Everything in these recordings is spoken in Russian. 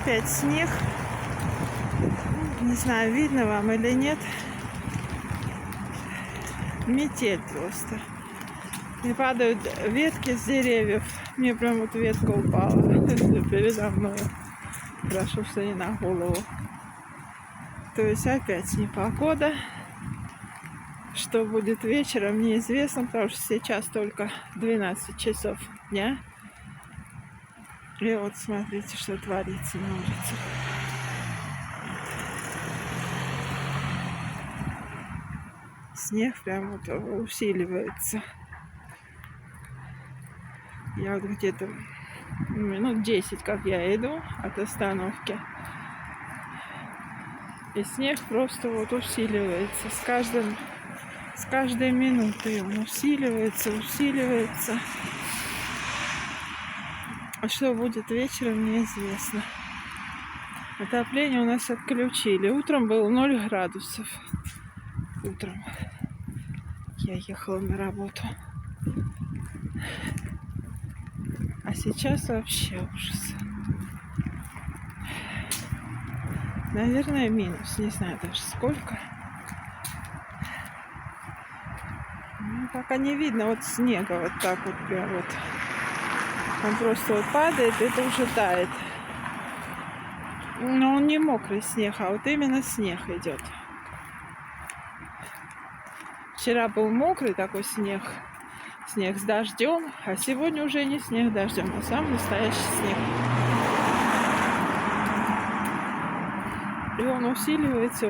опять снег. Не знаю, видно вам или нет. Метель просто. И падают ветки с деревьев. Мне прям вот ветка упала передо мной. Хорошо, что не на голову. То есть опять непогода. Что будет вечером, неизвестно, потому что сейчас только 12 часов дня. И вот смотрите, что творится на улице. Снег прям вот усиливается. Я вот где-то минут 10, как я иду от остановки. И снег просто вот усиливается. С каждой минутой он усиливается. А что будет вечером, неизвестно. Отопление у нас отключили. Утром было 0 градусов. Утром я ехала на работу. А сейчас вообще ужас. Наверное, минус. Не знаю даже сколько. Ну, пока не видно вот снега вот так вот прям вот. Он просто вот падает, и это уже тает. Но он не мокрый снег, а вот именно снег идет. Вчера был мокрый такой снег с дождем, а сегодня уже не снег с дождем, а сам настоящий снег. И он усиливается.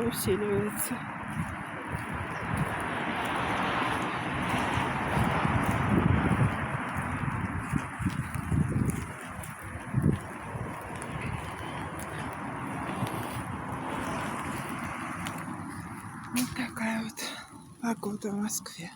Вот такая вот погода в Москве.